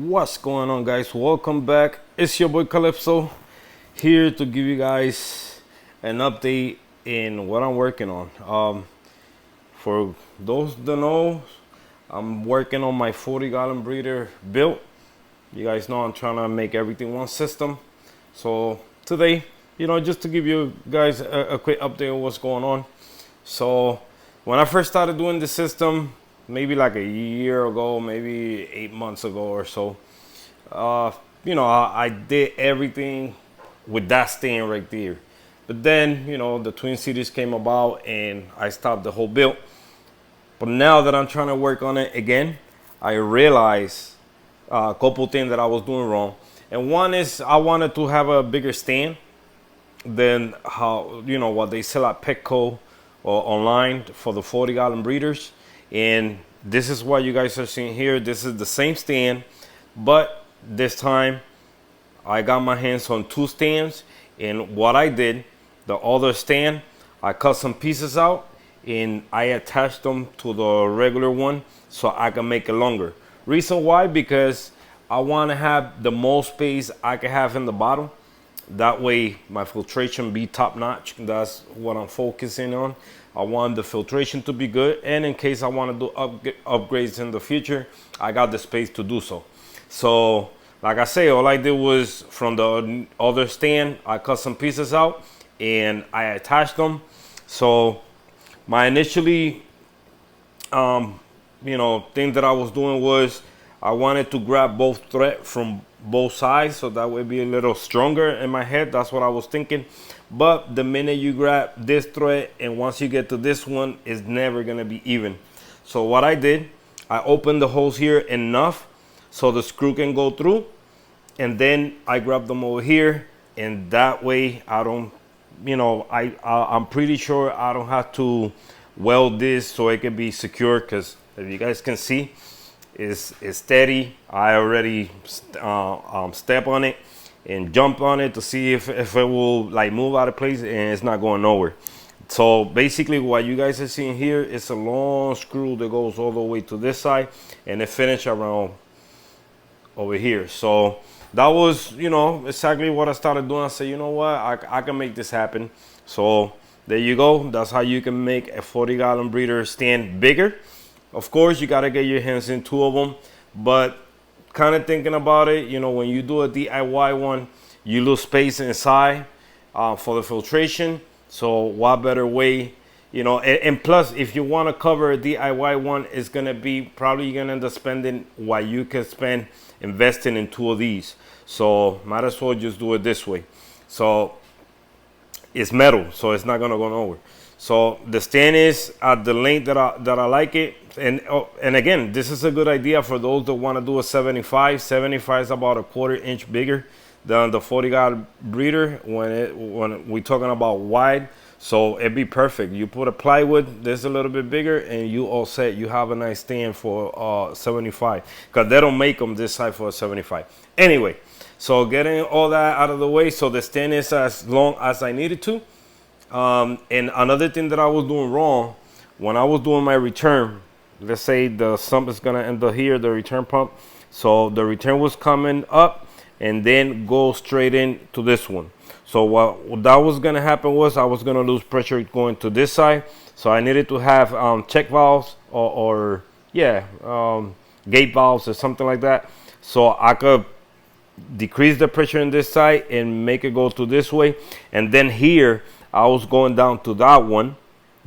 What's going on, guys? Welcome back. It's your boy Calypso here to give you guys an update in what I'm working on. For those that know, I'm working on my 40-gallon breeder built. You guys know I'm trying to make everything one system. So today, just to give you guys a quick update of what's going on. So when I first started doing the system, maybe like a year ago, maybe 8 months ago or so, I did everything with that stand right there. But then, the Twin Cities came about and I stopped the whole build. But now that I'm trying to work on it again, I realized a couple things that I was doing wrong. And one is I wanted to have a bigger stand than what they sell at Petco or online for the 40-gallon breeders. And this is what you guys are seeing here. This is the same stand, but this time I got my hands on two stands. And what I did, the other stand, I cut some pieces out and I attached them to the regular one so I can make it longer. Reason why? Because I want to have the most space I can have in the bottom. That way my filtration be top notch. That's what I'm focusing on. I want the filtration to be good, and in case I want to do upgrades in the future, I got the space to do so. So like I say, all I did was from the other stand, I cut some pieces out and I attached them. So my initially thing that I was doing was I wanted to grab both thread from both sides so that would be a little stronger in my head. That's what I was thinking. But the minute you grab this thread and once you get to this one, it's never gonna be even. So what I did, I opened the holes here enough so the screw can go through, and then I grab them over here, and that way I don't, I'm pretty sure I don't have to weld this so it can be secure, because if you guys can see, it's steady. I already step on it and jump on it to see if it will like move out of place, and it's not going nowhere. So basically what you guys are seeing here is a long screw that goes all the way to this side and it finishes around over here. So that was exactly what I started doing. I said, you know what, I can make this happen. So there you go. That's how you can make a 40-gallon breeder stand bigger. Of course, you got to get your hands in two of them, but kind of thinking about it, when you do a DIY one, you lose space inside for the filtration. So what better way, and plus, if you want to cover a DIY one, it's going to be probably you're going to end up spending what you can spend investing in two of these. So might as well just do it this way. So it's metal, so it's not going to go nowhere. So the stand is at the length that I like it. And again, this is a good idea for those that want to do a 75. 75 is about a quarter-inch bigger than the 40-gallon breeder when we're talking about wide. So it'd be perfect. You put a plywood this a little bit bigger and you all set. You have a nice stand for 75, because they don't make them this size for a 75. Anyway, so getting all that out of the way, so the stand is as long as I needed to. And another thing that I was doing wrong when I was doing my return, let's say the sump is gonna end up here, the return pump. So the return was coming up and then go straight into this one. So what that was gonna happen was I was gonna lose pressure going to this side. So I needed to have check valves or gate valves or something like that, so I could decrease the pressure in this side and make it go to this way. And then here I was going down to that one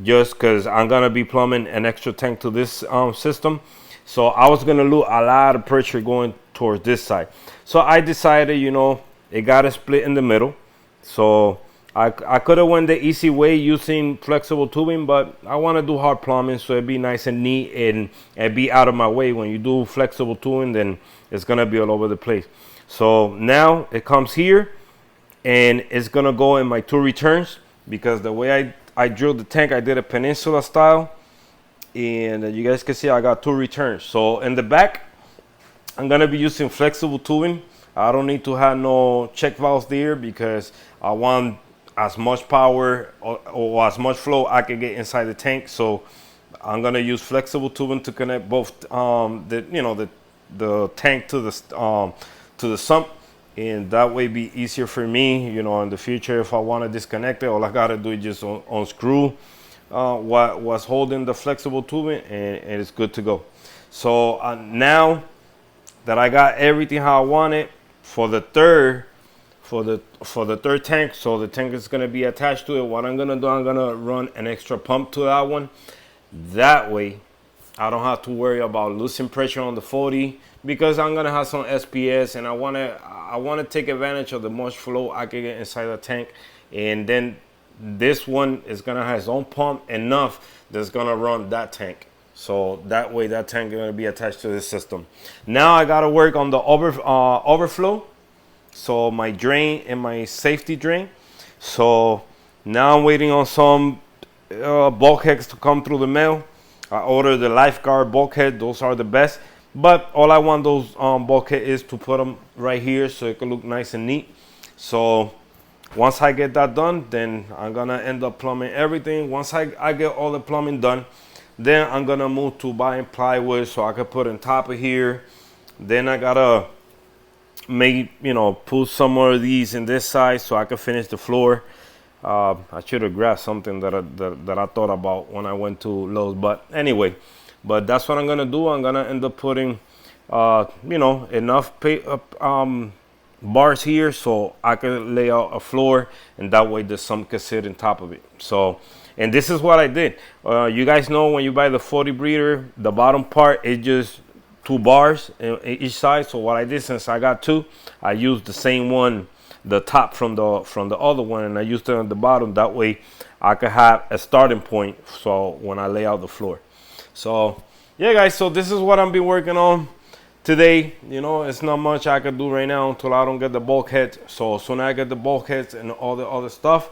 just because I'm going to be plumbing an extra tank to this system. So I was going to lose a lot of pressure going towards this side. So I decided, it got to split in the middle. So I could have went the easy way using flexible tubing, but I want to do hard plumbing so it'd be nice and neat and be out of my way. When you do flexible tubing, then it's going to be all over the place. So now it comes here and it's going to go in my two returns, because the way I drilled the tank, I did a peninsula style, and you guys can see I got two returns. So in the back, I'm gonna be using flexible tubing. I don't need to have no check valves there because I want as much power or as much flow I can get inside the tank. So I'm gonna use flexible tubing to connect both the the tank to the sump, and that way be easier for me, you know, in the future. If I want to disconnect it, all I gotta do is just unscrew what was holding the flexible tubing, and it's good to go. So now that I got everything how I want it for the third tank, so the tank is gonna be attached to it. What I'm gonna do, I'm gonna run an extra pump to that one. That way, I don't have to worry about losing pressure on the 40, because I'm gonna have some SPS, and I wanna take advantage of the much flow I can get inside the tank. And then this one is gonna have its own pump enough that's gonna run that tank. So that way, that tank is gonna be attached to this system. Now I gotta work on the overflow. So my drain and my safety drain. So now I'm waiting on some bulkheads to come through the mail. I ordered the Lifeguard bulkhead. Those are the best. But all I want those bulkhead is to put them right here so it can look nice and neat. So once I get that done, then I'm gonna end up plumbing everything. Once I get all the plumbing done, then I'm gonna move to buying plywood so I can put on top of here. Then I gotta put some more of these in this side so I can finish the floor. I should have grabbed something that I thought about when I went to Lowe's, but anyway, that's what I'm gonna do. I'm gonna end up putting enough bars here so I can lay out a floor, and that way the sump can sit on top of it. So, and this is what I did. You guys know when you buy the 40 breeder, the bottom part is just 2 bars in each side. So what I did, since I got 2, I used the same one, the top from the other one, and I used it on the bottom. That way I could have a starting point so when I lay out the floor. So yeah, guys, so this is what I've been working on today. You know, it's not much I can do right now until I don't get the bulkheads. So as soon as I get the bulkheads and all the other stuff,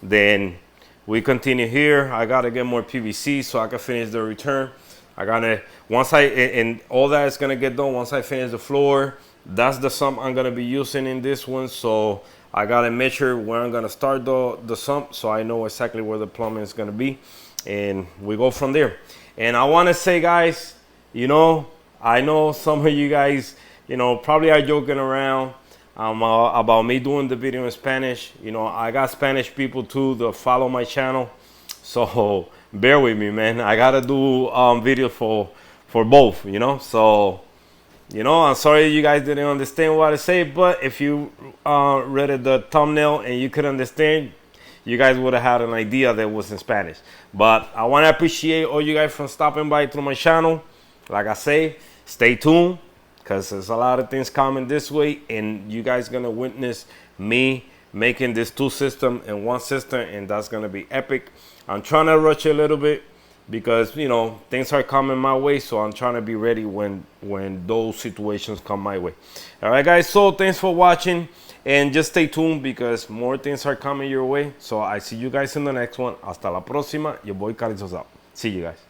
then we continue here. I gotta get more PVC so I can finish the return. And all that is gonna get done once I finish the floor. That's the sump I'm gonna be using in this one. So I gotta measure where I'm gonna start the sump so I know exactly where the plumbing is gonna be, and we go from there. And I wanna say, guys, you know, I know some of you guys, you know, probably are joking around about me doing the video in Spanish. You know, I got Spanish people too that follow my channel, so bear with me, man. I gotta do videos for both, you know. So, you know, I'm sorry you guys didn't understand what I say, but if you read the thumbnail and you could understand, you guys would have had an idea that it was in Spanish. But I want to appreciate all you guys for stopping by through my channel. Like I say, stay tuned, because there's a lot of things coming this way, and you guys gonna witness me making this 2 system and 1 system, and that's gonna be epic. I'm trying to rush a little bit because, you know, things are coming my way, so I'm trying to be ready when those situations come my way. All right, guys, so thanks for watching, and just stay tuned because more things are coming your way. So I see you guys in the next one. Hasta la próxima. Your boy Carlitos out. See you guys.